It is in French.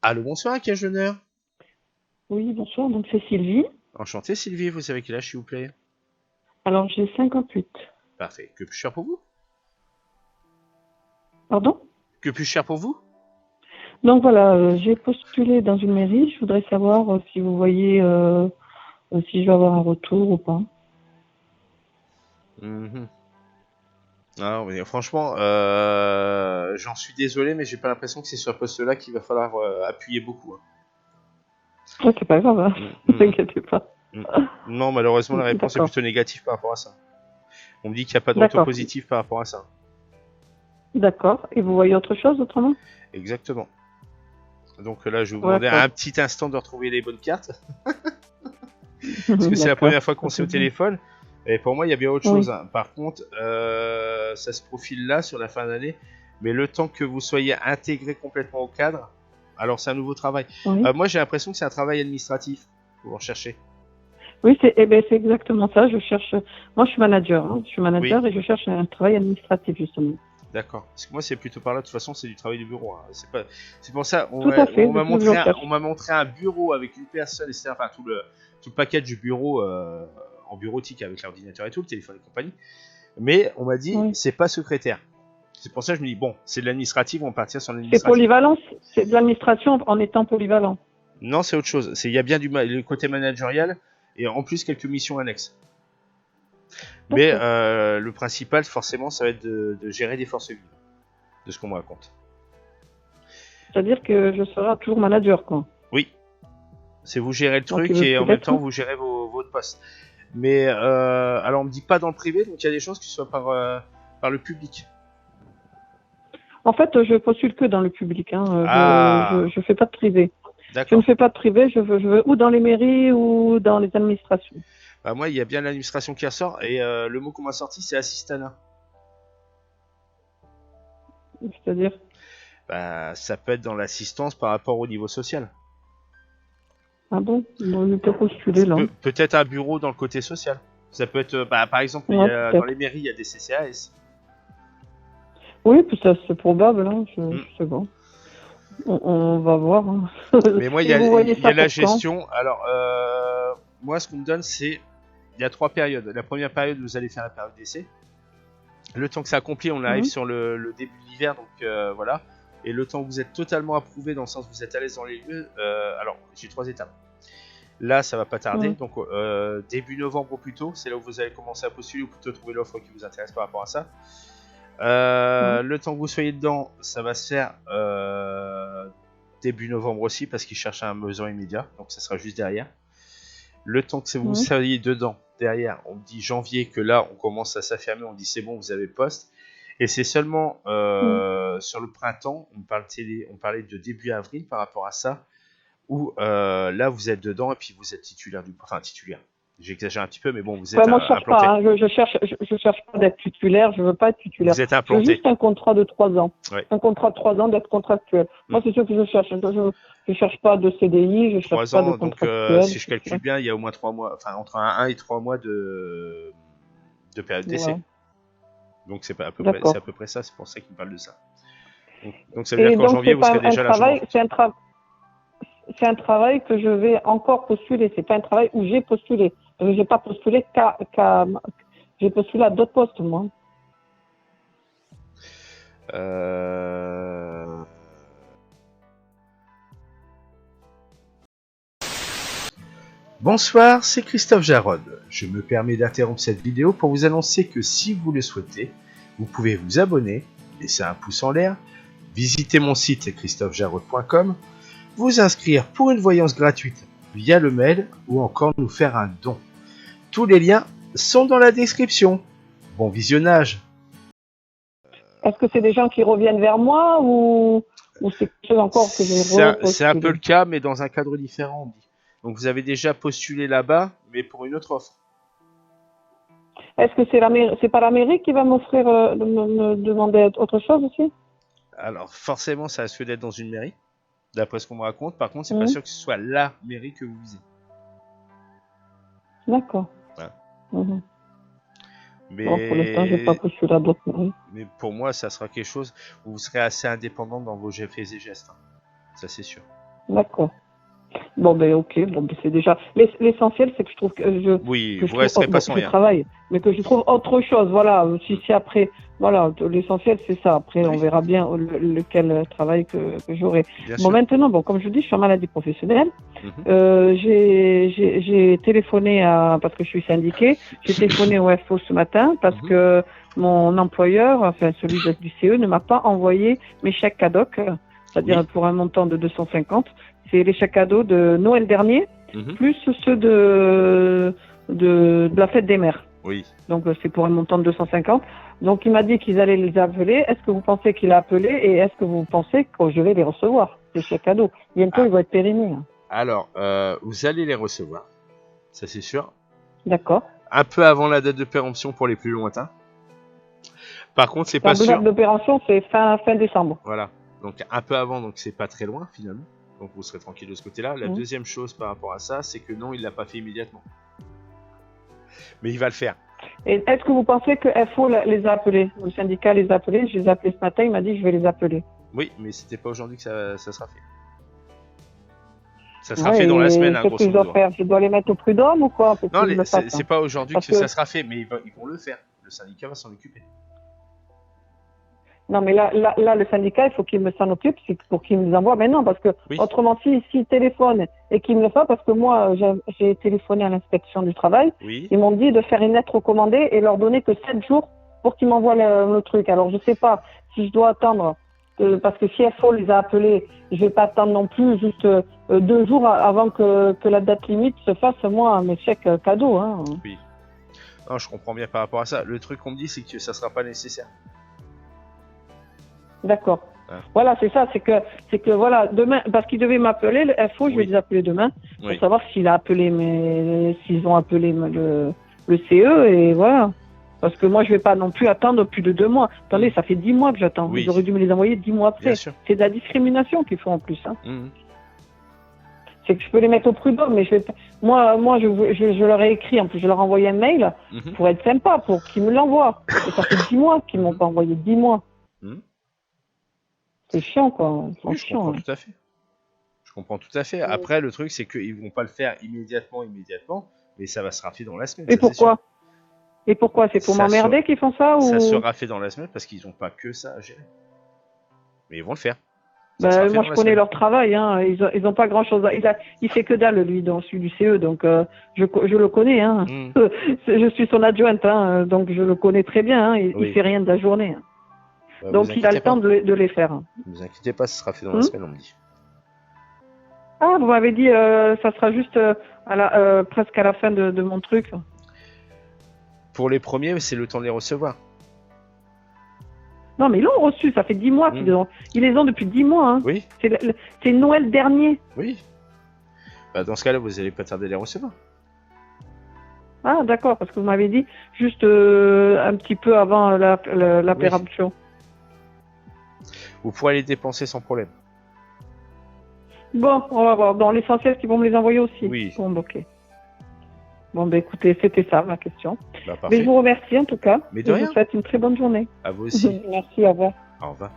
Allô, bonsoir, à qui ai-je l'honneur? Oui, bonsoir, donc c'est Sylvie. Enchanté, Sylvie, vous savez quel âge, s'il vous plaît? Alors j'ai 58. Parfait. Que puis-je faire pour vous? Pardon? Que puis-je faire pour vous? Donc voilà, j'ai postulé dans une mairie. Je voudrais savoir si vous voyez si je vais avoir un retour ou pas. Mhm. Ah, mais franchement, j'en suis désolé, mais j'ai pas l'impression que c'est sur ce poste-là qu'il va falloir appuyer beaucoup, hein. Ah, c'est pas grave, hein. Mm, Ne mm, t'inquiétez pas. mm. Non, malheureusement, la réponse est D'accord, plutôt négative par rapport à ça. On me dit qu'il n'y a pas de retour d'accord, positif par rapport à ça. d'accord. Et vous Mm. voyez autre chose autrement? Exactement. Donc là, je vais vous demander D'accord, un petit instant de retrouver les bonnes cartes, parce que c'est la d'accord. première fois qu'on s'est au téléphone. Et pour moi, il y a bien autre chose, Oui, hein. Par contre, ça se profile là sur la fin d'année. Mais le temps que vous soyez intégré complètement au cadre, alors c'est un nouveau travail. oui. Moi, j'ai l'impression que c'est un travail administratif que vous recherchez. Oui, c'est eh ben, c'est exactement ça. Je cherche. Moi, je suis manager. Hein. Je suis Oui, manager et je cherche un travail administratif justement. d'accord. Parce que moi, c'est plutôt par là. De toute façon, c'est du travail de bureau, hein. C'est pour ça. Tout à fait, On c'est m'a ce que je montré, cherche. on m'a montré un bureau avec une personne, etc. Enfin, tout le package du bureau en bureautique avec l'ordinateur et tout, le téléphone et compagnie. Mais on m'a dit, Oui. c'est pas secrétaire. C'est pour ça que je me dis, bon, c'est de l'administratif, on va partir sur C'est l'administratif. polyvalent, c'est de l'administration en étant polyvalent. Non, c'est autre chose. Il y a bien le côté managérial et en plus quelques missions annexes. Mais D'accord. le principal, forcément, ça va être de gérer des forces vives, de ce qu'on me raconte. C'est-à-dire que je serai toujours manager, quoi. Oui, c'est vous gérez le Donc il truc veut et en même peut-être. temps vous gérez votre poste. Mais alors on me dit pas dans le privé, donc il y a des chances que ce soit par le public. En fait, je postule que dans le public. Hein. Ah, Je fais pas de privé. Je ne d'accord. fais pas de privé. Je veux ou dans les mairies ou dans les administrations. Bah moi, il y a bien l'administration qui ressort et le mot qu'on m'a sorti, c'est assistanat. C'est-à-dire. Bah, ça peut être dans l'assistance par rapport au niveau social. Ah bon? Bon, je peux postuler là. Peut-être un bureau dans le côté social. Ça peut être, par exemple, Ouais, dans peut-être. les mairies, il y a des CCAS. Oui, puis ça c'est probable. Hein. Mm. Je sais pas. On va voir. Hein. Mais moi, Et vous voyez il y ça a la pour quand? gestion. Alors, moi, ce qu'on me donne, c'est il y a 3 périodes. La première période, vous allez faire la période d'essai. Le temps que ça accomplit, on arrive Mhm. sur le début de l'hiver, donc voilà. Et le temps que vous êtes totalement approuvé, dans le sens où vous êtes à l'aise dans les lieux, alors j'ai 3 étapes. Là, ça va pas tarder, Mhm. donc début novembre ou plus tôt, c'est là où vous allez commencer à postuler ou plutôt trouver l'offre qui vous intéresse par rapport à ça. Mhm. Le temps que vous soyez dedans, ça va se faire début novembre aussi, parce qu'ils cherchent un besoin immédiat, donc ça sera juste derrière. Le temps que vous Mhm. soyez dedans, derrière, on me dit janvier que là, on commence à s'affirmer, on dit c'est bon, vous avez le poste. Et c'est seulement Mhm. sur le printemps, on parlait de début avril par rapport à ça, où là, vous êtes dedans et puis vous êtes titulaire enfin titulaire. J'exagère un petit peu, mais bon, vous Ouais, êtes moi, je cherche pas. implanté. Hein. Je cherche pas d'être titulaire. Je veux pas être titulaire. Vous êtes Je veux implanté. juste un contrat de 3 ans. Ouais. Un contrat de 3 ans d'être contractuel. Mm. Moi, c'est ce que je cherche. Je cherche pas de CDI. Je cherche 3 pas de ans, donc contractuel. si je calcule bien, il y a au moins 3 mois, enfin entre 1 et 3 mois de période Voilà. d'essai. Donc c'est à D'accord. peu près ça, c'est pour ça qu'il me parle de ça. Donc ça veut dire Et qu'en donc, janvier, c'est vous pas serez un déjà largement travail. implanté. C'est un travail que je vais encore postuler. C'est pas un travail où j'ai postulé. J'ai pas postulé j'ai postulé à d'autres postes, moi. Euh... Bonsoir, c'est Christophe Jarod. Je me permets d'interrompre cette vidéo pour vous annoncer que si vous le souhaitez, vous pouvez vous abonner, laisser un pouce en l'air, visiter mon site christophejarod.com, vous inscrire pour une voyance gratuite via le mail ou encore nous faire un don. Tous les liens sont dans la description. Bon visionnage. Est-ce que c'est des gens qui reviennent vers moi ou c'est quelque chose encore que j'ai C'est un peu le repostulé? cas, mais dans un cadre différent, on dit. Donc vous avez déjà postulé là-bas, mais pour une autre offre. Est-ce que c'est pas la mairie qui va m'offrir, me demander autre chose aussi? Alors forcément, ça risque d'être dans une mairie, d'après ce qu'on me raconte. Par contre, c'est pas Mhm. sûr que ce soit la mairie que vous visez. D'accord. Voilà. Mhm. Bon, pour l'instant, j'ai pas Mais, postulé à d'autres mairies. mais pour moi, ça sera quelque chose où vous serez assez indépendant dans vos faits et gestes, hein. Ça, c'est sûr. D'accord. Bon, ben ok, bon, ben, c'est déjà. L'essentiel, c'est que je trouve Oui, que je vous resterez trouve, pas bon, sans je rien. travaille, mais que je trouve autre chose. Voilà, si c'est après, voilà, l'essentiel, c'est ça. Après, on Oui, verra bien lequel travail que j'aurai. bien Bon, sûr. maintenant, bon, comme je vous dis, je suis en maladie professionnelle. Mhm. J'ai téléphoné parce que je suis syndiquée, j'ai téléphoné au FO ce matin parce Mhm. que mon employeur, enfin celui du CE, ne m'a pas envoyé mes chèques cadeaux, c'est-à-dire Oui. pour un montant de 250. C'est les chèques cadeaux de Noël dernier, Mhm. plus ceux de la fête des mères. Oui. Donc c'est pour un montant de 250. Donc il m'a dit qu'ils allaient les appeler. Est-ce que vous pensez qu'il a appelé et est-ce que vous pensez que je vais les recevoir, ces chèques cadeaux? Bientôt, ils vont être périmés. Hein. Alors, vous allez les recevoir, ça c'est sûr. D'accord. Un peu avant la date de péremption pour les plus lointains. Par contre, c'est La pas date sûr. d'opération, c'est fin décembre. Voilà. Donc un peu avant, donc c'est pas très loin finalement. Donc vous serez tranquille de ce côté-là. La deuxième chose par rapport à ça, c'est que non, il l'a pas fait immédiatement. Mais il va le faire. Et est-ce que vous pensez que FO les a appelés? Le syndicat les a appelés. Je les ai appelés ce matin. Il m'a dit que je vais les appeler. Oui, mais c'était pas aujourd'hui que ça sera fait. Ça sera Ouais, fait dans la semaine, qu'est-ce que grosso je dois modo. faire? Je dois les mettre au prud'homme ou quoi pour Non, qu'ils le fassent? c'est pas aujourd'hui que ça sera fait, mais ils vont le faire. Le syndicat va s'en occuper. Non, mais là, le syndicat, il faut qu'il me s'en occupe, c'est pour qu'il me les envoie maintenant, parce que Oui. autrement, s'il téléphone et qu'il me le fait, parce que moi, j'ai téléphoné à l'inspection du travail, Oui. ils m'ont dit de faire une lettre recommandée et leur donner que 7 jours pour qu'ils m'envoient le truc. Alors, je sais pas si je dois attendre, parce que si FO les a appelés, je vais pas attendre non plus juste 2 jours avant que la date limite se fasse, moi, mes chèques cadeaux. Hein. Oui. Non, je comprends bien par rapport à ça. Le truc qu'on me dit, c'est que ça sera pas nécessaire. D'accord. Hein. Voilà, c'est ça, c'est que voilà, demain, parce qu'ils devaient m'appeler, le FO, je vais les appeler demain, pour savoir s'ils ont appelé le CE, et voilà. Parce que moi, je vais pas non plus attendre plus de 2 mois. Attendez, ça fait 10 mois que j'attends. Oui. Ils auraient dû me les envoyer 10 mois après. C'est de la discrimination qu'ils font en plus. Hein. C'est que je peux les mettre au prud'homme, mais moi, je leur ai écrit, en plus, je leur ai envoyé un mail pour être sympa, pour qu'ils me l'envoient. Et ça fait 10 mois qu'ils m'ont pas envoyé, 10 mois. C'est chiant, quoi. Oui, je comprends tout à fait. Je comprends tout à fait. Après, le truc, c'est qu'ils vont pas le faire immédiatement, mais ça va se faire dans la semaine. Et pourquoi? Et pourquoi? C'est pour m'emmerder qu'ils font ça ou... Ça sera fait dans la semaine parce qu'ils n'ont pas que ça à gérer. Mais ils vont le faire. Moi, je connais leur travail. Hein. Ils ont pas grand-chose. Il fait que dalle, lui, dans celui du CE. Donc, je le connais. Hein. Je suis son adjointe. Hein, donc, je le connais très bien. Hein. Il fait rien de la journée. Hein. Bah, donc, il a le temps de les faire. Ne vous inquiétez pas, ça sera fait dans la semaine, on me dit. Ah, vous m'avez dit ça sera juste presque à la fin de mon truc. Pour les premiers, c'est le temps de les recevoir. Non, mais ils l'ont reçu, ça fait 10 mois qu'ils ils les ont depuis 10 mois. Hein. Oui. C'est Noël dernier. Oui. Bah, dans ce cas-là, vous n'allez pas tarder à les recevoir. Ah, d'accord, parce que vous m'avez dit juste un petit peu avant la péremption. Vous pourrez les dépenser sans problème. Bon, on va voir. Dans l'essentiel, qu'ils vont me les envoyer aussi. Oui. Bon, ok. Bon, ben écoutez, c'était ça ma question. Bah, mais je vous remercie en tout cas. Mais de rien. Je vous souhaite une très bonne journée. À vous aussi. Merci, au revoir. Au revoir.